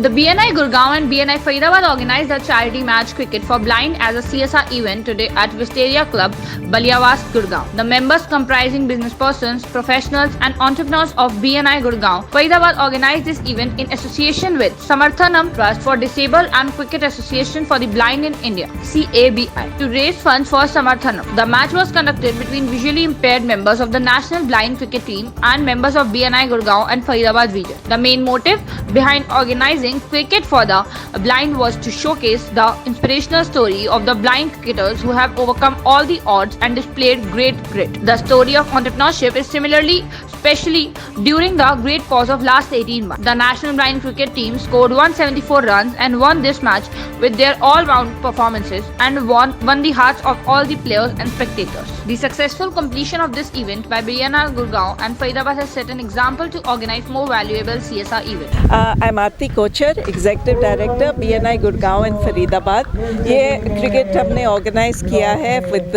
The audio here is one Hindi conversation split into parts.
The BNI Gurgaon and BNI Faridabad organized a charity match cricket for blind as a CSR event today at Wisteria Club, Baliawas, Gurgaon. The members comprising business persons, professionals and entrepreneurs of BNI Gurgaon, Faridabad organized this event in association with Samarthanam Trust for Disabled and Cricket Association for the Blind in India, CABI, to raise funds for Samarthanam. The match was conducted between visually impaired members of the National Blind Cricket Team and members of BNI Gurgaon and Faridabad region. The main motive behind organizing cricket for the blind was to showcase the inspirational story of the blind cricketers who have overcome all the odds and displayed great grit. The story of entrepreneurship is similarly, especially during the great pause of last 18 months. The national blind cricket team scored 174 runs and won this match with their all-round performances and won the hearts of all the players and spectators. The successful completion of this event by BNI Gurgaon and Faridabad has set an example to organize more valuable CSR events. I'm Aarti Kochar, Executive Director BNI Gurgaon and Faridabad. ये क्रिकेट हमने ऑर्गेनाइज किया है with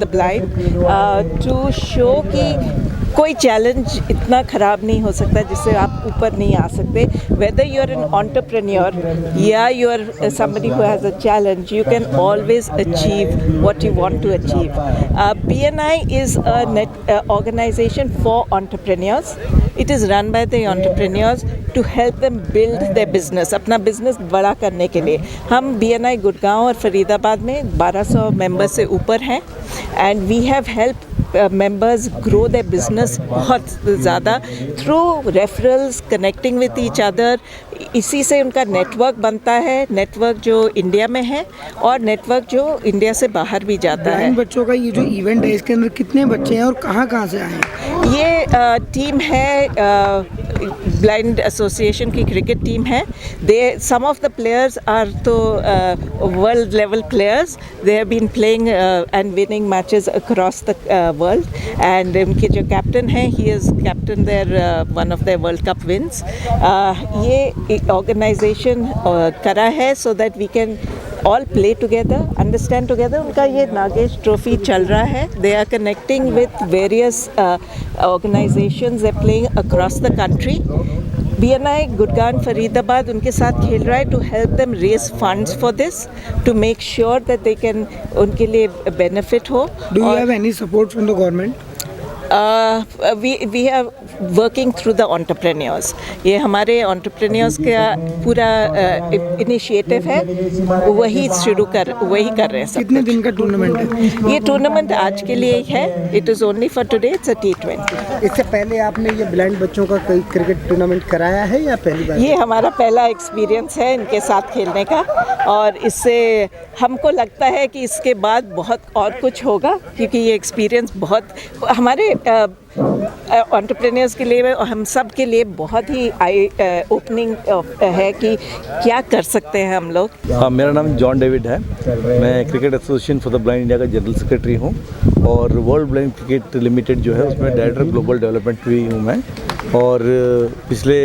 the blind to show कि कोई चैलेंज इतना ख़राब नहीं हो सकता जिससे आप ऊपर नहीं आ सकते. Whether you are an entrepreneur या you are somebody who has a challenge, you can always achieve what you want to achieve. BNI is a organization for entrepreneurs. It is run by the entrepreneurs to help them build their business. अपना business बड़ा करने के लिए हम BNI गुड़गांव और फरीदाबाद में 1200 मेंबर्स से ऊपर हैं and we have helped members grow their business बहुत ज़्यादा through referrals, connecting with each other. इसी से उनका नेटवर्क बनता है, नेटवर्क जो इंडिया में है और नेटवर्क जो इंडिया से बाहर भी जाता है. बच्चों का ये जो इवेंट है इसके अंदर कितने बच्चे हैं और कहाँ से आए हैं? ये टीम है ब्लाइंड एसोसिएशन की क्रिकेट टीम है. They some of the players are तो world level players. They have been playing and winning matches across the world and उनके जो कैप्टन हैं he is captain their one of their world cup wins. ये ऑर्गेनाइजेशन करा है so that we can all play together, understand together. उनका ये नागेश ट्रॉफी चल रहा है. They are connecting with various organizations. They're playing across the country. BNI Gurgaon Faridabad उनके साथ खेल रहा है to help them raise funds for this, to make sure that they can उनके लिए benefit हो. Do you have any support from the government? We are working through the entrepreneurs. ये हमारे entrepreneurs का पूरा इनिशिएटिव है. वही कर रहे हैं सब. कितने दिन का टूर्नामेंट है? ये टूर्नामेंट आज के लिए ही है. It is only for today. It's a T20. इससे पहले आपने ये ब्लाइंड बच्चों का कोई क्रिकेट टूर्नामेंट कराया है या पहली बार? ये हमारा पहला एक्सपीरियंस है इनके साथ खेलने का और इससे हमको लगता है कि इसके बाद बहुत और कुछ होगा क्योंकि ये एक्सपीरियंस बहुत हमारे एंटरप्रेन्योर्स के लिए और हम सब के लिए बहुत ही ओपनिंग है कि क्या कर सकते हैं हम लोग. मेरा नाम जॉन डेविड है. मैं cricket association for the blind India का जनरल सेक्रेटरी हूँ और वर्ल्ड ब्लाइंड क्रिकेट लिमिटेड जो है उसमें डायरेक्टर ग्लोबल डेवलपमेंट भी हूँ मैं. और पिछले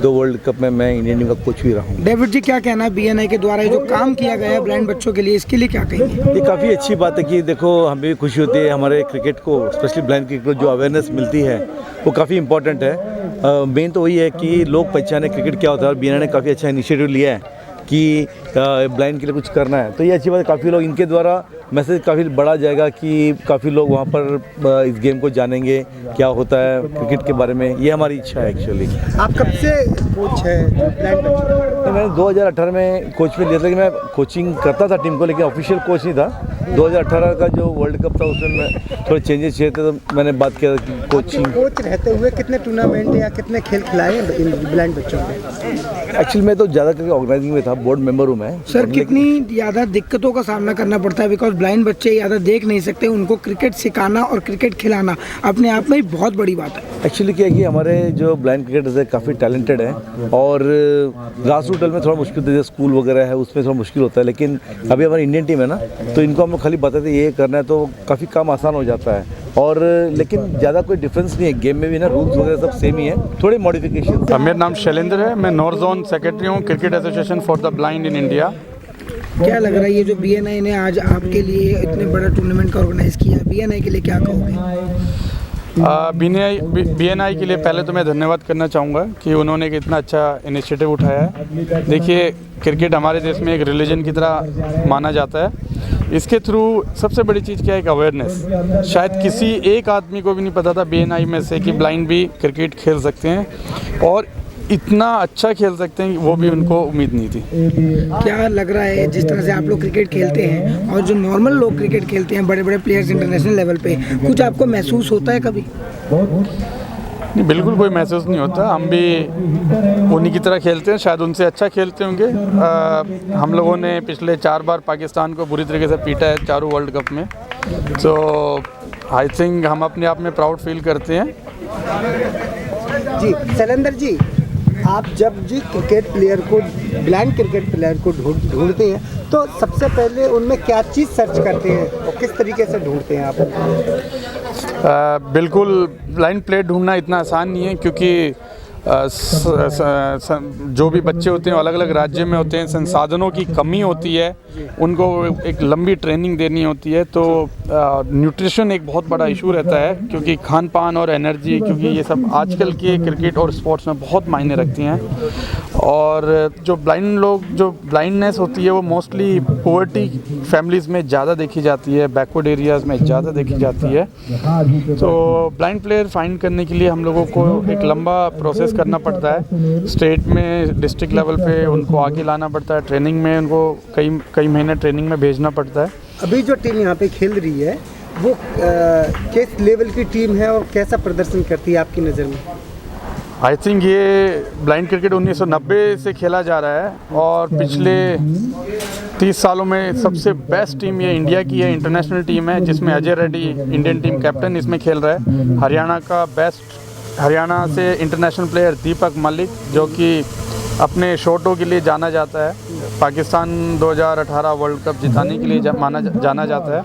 2 वर्ल्ड कप में मैं इंडियन टीम का कोच भी रहा हूँ. डेविड जी, क्या कहना है BNI के द्वारा जो काम किया गया है ब्लाइंड बच्चों के लिए, इसके लिए क्या कहेंगे? ये काफ़ी अच्छी बात है कि देखो हमें भी खुशी होती है हमारे क्रिकेट को, स्पेशली ब्लाइंड क्रिकेट को जो अवेयरनेस मिलती है वो काफ़ी इंपॉर्टेंट है. मेन तो वही है कि लोग पहचाने क्रिकेट क्या होता है और BNI ने काफ़ी अच्छा इनिशिएटिव लिया है कि ब्लाइंड के लिए कुछ करना है. तो ये अच्छी बात है. काफ़ी लोग इनके द्वारा मैसेज काफ़ी बढ़ा जाएगा कि काफ़ी लोग वहाँ पर इस गेम को जानेंगे क्या होता है क्रिकेट के बारे में. ये हमारी इच्छा है एक्चुअली. आप कब से कोच है ब्लाइंड बच्चों? मैंने 2018 में कोच में लिया था कि मैं कोचिंग करता था टीम को लेकिन ऑफिशियल कोच नहीं था. 2018 का जो वर्ल्ड कप था उसमें मैं थोड़े चेंजेस चाहिए थे तो मैंने बात किया कि कोचिंग. कोच रहते हुए कितने टूर्नामेंट या कितने खेल खिलाए ब्लाइंड बच्चों में? एक्चुअली मैं तो ज़्यादा करके ऑर्गेनाइजिंग में था, बोर्ड मेंबर हूँ मैं. सर, कितनी ज़्यादा दिक्कतों का सामना करना पड़ता है बिकॉज ब्लाइंड बच्चे ज़्यादा देख नहीं सकते, उनको क्रिकेट सिखाना और क्रिकेट खिलाना अपने आप में ही बहुत बड़ी बात है. एक्चुअली क्या है कि हमारे जो ब्लाइंड क्रिकेटर्स है काफ़ी टैलेंटेड हैं और ग्रास रूट में थोड़ा मुश्किल जैसे स्कूल वगैरह है उसमें थोड़ा मुश्किल होता है. लेकिन अभी हमारी इंडियन टीम है ना तो इनको हम खाली बताते ये करना है तो काफ़ी काम आसान हो जाता है. और लेकिन ज़्यादा कोई डिफरेंस नहीं है गेम में भी ना. रूल्स वगैरह सब सेम ही है, थोड़े मॉडिफिकेशन. मेरा नाम शैलेंद्र है. मैं नॉर्थ जोन सेक्रेटरी हूँ cricket association for the blind in India. क्या लग रहा है ये जो BNI ने आज आपके लिए इतने बड़ा टूर्नामेंट का ऑर्गेनाइज किया है, BNI के लिए क्या कहोगे? BNI के लिए पहले तो मैं धन्यवाद करना चाहूँगा कि उन्होंने एक इतना अच्छा इनिशिएटिव उठाया है। देखिए, क्रिकेट हमारे देश में एक रिलीजन की तरह माना जाता है। इसके थ्रू सबसे बड़ी चीज़ क्या है, एक अवेयरनेस। शायद किसी एक आदमी को भी नहीं पता था BNI में से कि ब्लाइंड भी क्रिकेट खेल सकते हैं और इतना अच्छा खेल सकते हैं, वो भी उनको उम्मीद नहीं थी। क्या लग रहा है जिस तरह से आप लोग क्रिकेट खेलते हैं और जो नॉर्मल लोग क्रिकेट खेलते हैं, बड़े बड़े प्लेयर्स इंटरनेशनल लेवल पे, कुछ आपको महसूस होता है कभी? नहीं, बिल्कुल कोई महसूस नहीं होता। हम भी उन्हीं की तरह खेलते हैं, शायद उनसे अच्छा खेलते होंगे। हम लोगों ने पिछले 4 बार पाकिस्तान को बुरी तरीके से पीटा है चारों वर्ल्ड कप में। तो आई थिंक हम अपने आप में प्राउड फील करते हैं। जी शैलेंद्र जी, आप जब जी क्रिकेट प्लेयर को, ब्लाइंड क्रिकेट प्लेयर को ढूंढते हैं तो सबसे पहले उनमें क्या चीज़ सर्च करते हैं और किस तरीके से ढूंढते हैं आप? बिल्कुल ब्लाइंड प्लेयर ढूंढना इतना आसान नहीं है, क्योंकि जो भी बच्चे होते हैं अलग अलग राज्य में होते हैं, संसाधनों की कमी होती है, उनको एक लंबी ट्रेनिंग देनी होती है। तो न्यूट्रिशन एक बहुत बड़ा इशू रहता है, क्योंकि खान पान और एनर्जी, क्योंकि ये सब आजकल के क्रिकेट और स्पोर्ट्स में बहुत मायने रखती हैं। और जो ब्लाइंड लोग, जो ब्लाइंडनेस होती है वो मोस्टली पॉवर्टी फैमिलीज़ में ज़्यादा देखी जाती है, बैकवर्ड एरियाज़ में ज़्यादा देखी जाती है। तो ब्लाइंड प्लेयर फाइंड करने के लिए हम लोगों को एक लंबा प्रोसेस करना पड़ता है। स्टेट में, डिस्ट्रिक्ट लेवल पे उनको आगे लाना पड़ता है, ट्रेनिंग में उनको कई महीने ट्रेनिंग में भेजना पड़ता है। अभी जो टीम यहाँ पे खेल रही है वो किस लेवल की टीम है और कैसा प्रदर्शन करती है आपकी नज़र में? आई थिंक ये ब्लाइंड क्रिकेट 1990 से खेला जा रहा है और पिछले 30 सालों में सबसे बेस्ट टीम ये इंडिया की है, इंटरनेशनल टीम है, जिसमें Ajay Reddy Indian team captain इसमें खेल रहा है। हरियाणा से इंटरनेशनल प्लेयर दीपक मलिक, जो कि अपने शॉटों के लिए जाना जाता है, पाकिस्तान 2018 वर्ल्ड कप जिताने के लिए जाना जाता है।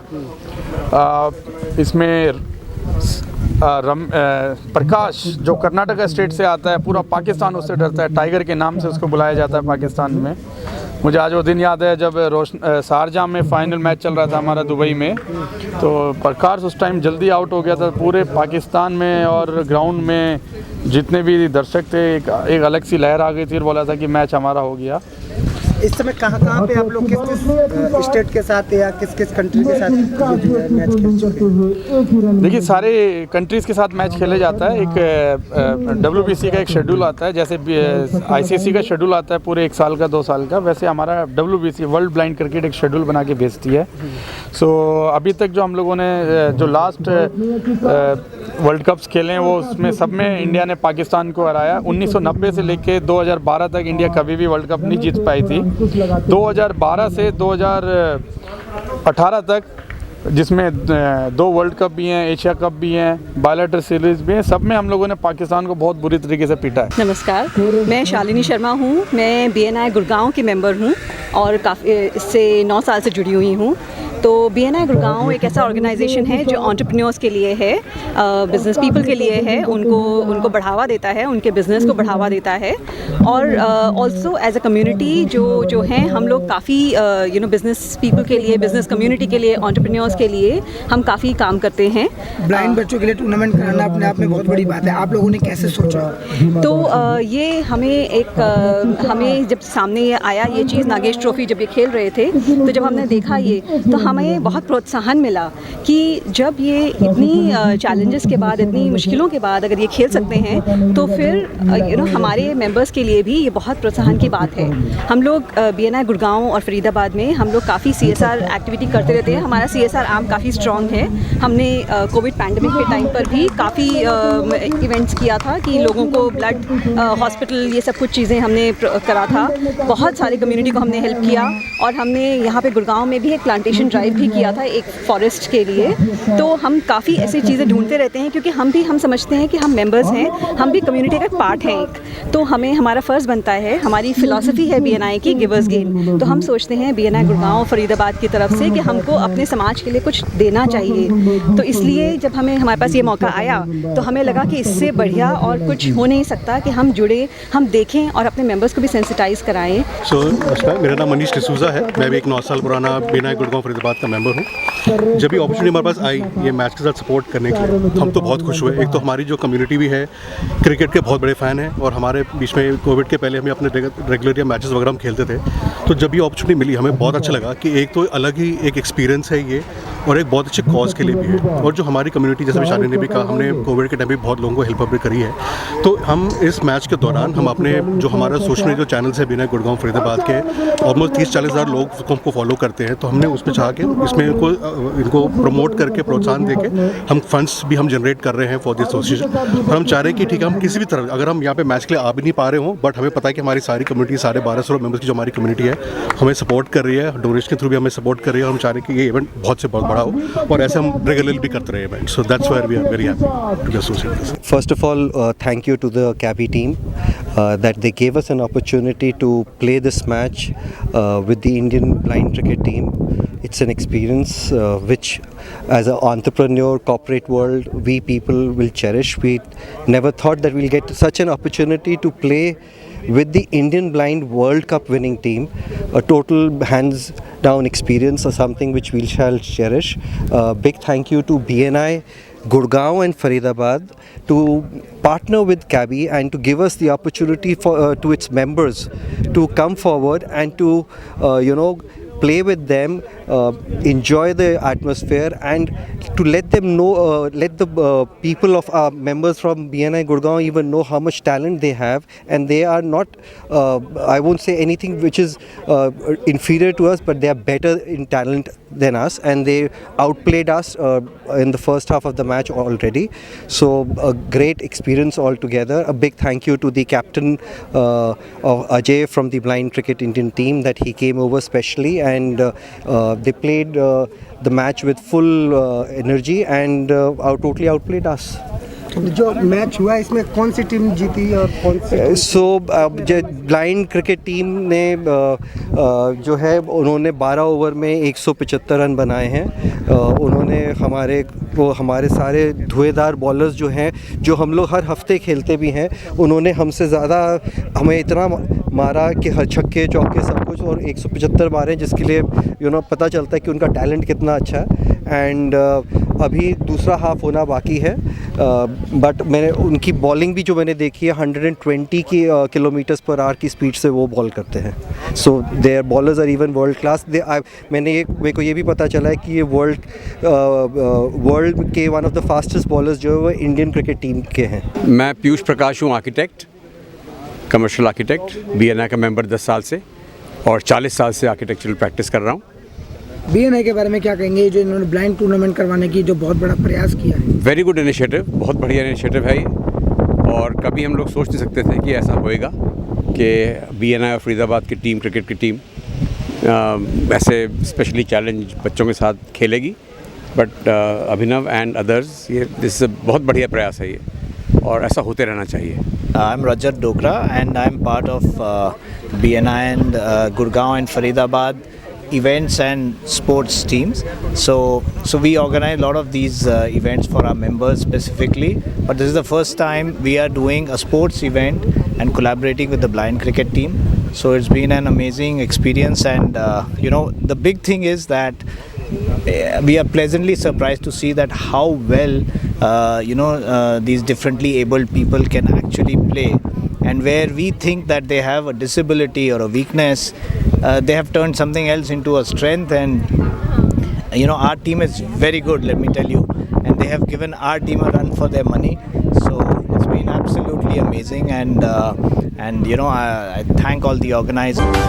इसमें प्रकाश, जो कर्नाटक स्टेट से आता है, पूरा पाकिस्तान उससे डरता है, टाइगर के नाम से उसको बुलाया जाता है पाकिस्तान में। मुझे आज वो दिन याद है जब शारजाह में फाइनल मैच चल रहा था हमारा दुबई में, तो प्रकाश उस टाइम जल्दी आउट हो गया था। पूरे पाकिस्तान में और ग्राउंड में जितने भी दर्शक थे, एक अलग सी लहर आ गई थी और बोला था कि मैच हमारा हो गया। इस समय कहाँ पे आप लोग किस स्टेट के साथ या किस कंट्री के साथ मैच खेल चुके हैं? देखिए, सारे कंट्रीज़ के साथ मैच खेले जाता है। एक WBC का एक शेड्यूल आता है, जैसे ICC का शेड्यूल आता है पूरे 1 साल का, 2 साल का, वैसे हमारा WBC वर्ल्ड ब्लाइंड क्रिकेट एक शेड्यूल बना के भेजती है। सो अभी तक जो हम लोगों ने जो लास्ट वर्ल्ड कप्स खेले हैं, वो उसमें सब में इंडिया ने पाकिस्तान को हराया। 1990 से लेके 2012 तक इंडिया कभी भी वर्ल्ड कप नहीं जीत पाई थी। 2012 से 2018 तक, जिसमें 2 वर्ल्ड कप भी हैं, एशिया कप भी हैं, बायलैटरल सीरीज भी हैं, सब में हम लोगों ने पाकिस्तान को बहुत बुरी तरीके से पीटा है। नमस्कार, मैं शालिनी शर्मा हूँ। मैं BNI गुड़गांव की मेंबर हूँ और काफ़ी इससे 9 साल से जुड़ी हुई हूँ। तो BNI गुड़गांव एक ऐसा ऑर्गेनाइजेशन है जो एंटरप्रेन्योर्स के लिए है, बिजनेस पीपल के लिए है, उनको बढ़ावा देता है, उनके बिज़नेस को बढ़ावा देता है। और ऑल्सो एज अ कम्युनिटी जो हैं, हम लोग काफ़ी बिज़नेस पीपल के लिए, बिज़नेस कम्युनिटी के लिए, एंटरप्रेन्योर्स के लिए हम काफ़ी काम करते हैं। ब्लाइंड बच्चों के लिए टूर्नामेंट कराना अपने आप में बहुत बड़ी बात है। आप लोगों ने कैसे सोचा? तो ये हमें जब सामने ये आया, ये चीज़ नागेश ट्रॉफी जब ये खेल रहे थे, तो जब हमने देखा ये, तो हमें बहुत प्रोत्साहन मिला कि जब ये इतनी चैलेंजेस के बाद, इतनी मुश्किलों के बाद अगर ये खेल सकते हैं, तो फिर हमारे मेंबर्स के लिए भी ये बहुत प्रोत्साहन की बात है। हम लोग BNI गुड़गांव और फरीदाबाद में हम लोग काफ़ी CSR एक्टिविटी करते रहते हैं। हमारा CSR आर्म काफ़ी स्ट्रॉन्ग है। हमने कोविड पैंडमिक के टाइम पर भी काफ़ी इवेंट्स किया था कि लोगों को ब्लड, हॉस्पिटल, ये सब कुछ चीज़ें हमने करा था। बहुत सारे कम्युनिटी को हमने हेल्प किया और हमने यहाँ पे गुड़गांव में भी एक प्लांटेशन ड्राइव भी किया था एक फॉरेस्ट के लिए। तो हम काफ़ी ऐसी चीज़ें ढूंढते रहते हैं, क्योंकि हम समझते हैं कि हम मेंबर्स हैं, हम भी कम्युनिटी का पार्ट हैं एक। तो हमें हमारा फ़र्ज़ बनता है, हमारी फ़िलॉसफी है BNI की, गिवर्स गेन। तो हम सोचते हैं BNI गुड़गांव फरीदाबाद की तरफ से कि हमको अपने समाज के लिए कुछ देना चाहिए। तो इसलिए जब हमारे पास ये मौका आया, तो हमें लगा कि इससे बढ़िया और कुछ हो नहीं सकता कि हम जुड़े, हम देखें और अपने मेंबर्स को भी सेंसिटाइज़ कराएं। नमस्कार, मेरा नाम मनीष डिसूजा है। मैं भी एक 9 साल पुराना BNI गुड़गांव फरीदाबाद का मेंबर हूँ। जब भी अपॉर्चुनिटी हमारे पास आई ये मैच के साथ सपोर्ट करने के लिए तो हम तो बहुत खुश हुए। एक तो हमारी जो कम्युनिटी भी है क्रिकेट के बहुत बड़े फ़ैन हैं और हमारे बीच में कोविड के पहले हमें अपने रेगुलर या मैचेस वगैरह हम खेलते थे, तो जब भी अपॉर्चुनिटी मिली हमें बहुत अच्छा लगा कि एक तो अलग ही एक एक्सपीरियंस है ये और एक बहुत अच्छे कॉज के लिए भी है। और जो हमारी कम्युनिटी जैसे विशाली ने भी कहा, हमने कोविड के टाइम भी बहुत लोगों को हेल्प भी करी है, तो हम इस मैच के दौरान हम अपने जो हमारा सोशल मीडिया चैनल्स है बीएनआई गुड़गांव फरीदाबाद के ऑलमोस्ट 30-40 हज़ार लोग हमको फॉलो करते हैं, तो हमने उसमें चाह के इसमें इनको प्रमोट करके प्रोत्साहन देके हम फंड्स भी हम जनरेट कर रहे हैं फॉर दिस एसोसिएशन। और हम चाह रहे हैं कि ठीक है हम किसी भी तरह अगर हम यहाँ पे मैच के लिए आ भी नहीं पा रहे हों, बट हमें पता है कि हमारी सारी कम्युनिटी 1250 मेंबर्स की जो हमारी कम्युनिटी है हमें सपोर्ट कर रही है, डोनेशन के थ्रू भी हमें सपोर्ट कर रही है और हम चाह रहे हैं कि ये इवेंट बहुत से बहुत बड़ा हो और ऐसे हम रेगुलरली भी करते रहे event. So that's why we are very happy to be associated this. First of all, thank you to the Cabby team that they gave us an opportunity to play this match with the Indian blind cricket team. It's an experience which, as an entrepreneur, corporate world, we people will cherish. We never thought that we'll get such an opportunity to play with the Indian Blind World Cup winning team. A total hands down experience or something which we shall cherish. Big thank you to BNI Gurgaon and Faridabad to partner with Cabby and to give us the opportunity for to its members to come forward and to play with them, enjoy the atmosphere and to let them know, let the people of our members from BNI Gurgaon even know how much talent they have, and they are not, I won't say anything which is inferior to us, but they are better in talent than us, and they outplayed us in the first half of the match already. So a great experience altogether. A big thank you to the captain of Ajay from the Blind Cricket Indian team that he came over specially, and they played the match with full energy and totally outplayed us. जो मैच हुआ इसमें कौन सी टीम जीती और कौन सी? सो ब्लाइंड क्रिकेट टीम ने जो है उन्होंने 12 ओवर में 175 रन बनाए हैं। उन्होंने हमारे सारे धुएंधार बॉलर्स जो हैं, जो हम लोग हर हफ्ते खेलते भी हैं, उन्होंने हमसे ज़्यादा हमें इतना मारा कि हर छक्के चौके सब कुछ, और 175 मारे, जिसके लिए पता चलता है कि उनका टैलेंट कितना अच्छा है। एंड अभी दूसरा हाफ होना बाकी है, बट मैंने उनकी बॉलिंग भी जो मैंने देखी है 120 किलोमीटर्स पर आवर की स्पीड से वो बॉल करते हैं। So their bowlers are even world class. मेरे को ये भी पता चला है कि ये वर्ल्ड के one of the fastest bowlers जो है वो इंडियन क्रिकेट टीम के हैं। मैं पीयूष प्रकाश हूँ, आर्किटेक्ट, कमर्शियल आर्किटेक्ट, BNI का मेंबर 10 साल से और 40 साल से आर्किटेक्चरल प्रैक्टिस कर रहा हूँ। बीएनआई के बारे में क्या कहेंगे, जो इन्होंने ब्लाइंड टूर्नामेंट करवाने की जो बहुत बड़ा प्रयास किया है? वेरी गुड इनिशिएटिव, बहुत बढ़िया इनिशिएटिव है ये, और कभी हम लोग सोच नहीं सकते थे कि ऐसा होएगा कि BNI और फरीदाबाद की टीम, क्रिकेट की टीम ऐसे स्पेशली चैलेंज बच्चों के साथ खेलेगी। बट अभिनव एंड अदर्स, ये दिस बहुत बढ़िया प्रयास है ये, और ऐसा होते रहना चाहिए। I am Rajat Dogra and I am part of BNI and Gurgaon and Faridabad events and sports teams. So we organize a lot of these events for our members specifically, but this is the first time we are doing a sports event and collaborating with the blind cricket team. So it's been an amazing experience, and the big thing is that we are pleasantly surprised to see that how well these differently abled people can actually play, and where we think that they have a disability or a weakness, they have turned something else into a strength. And our team is very good, let me tell you, and they have given our team a run for their money. So it's been absolutely amazing, and I thank all the organizers.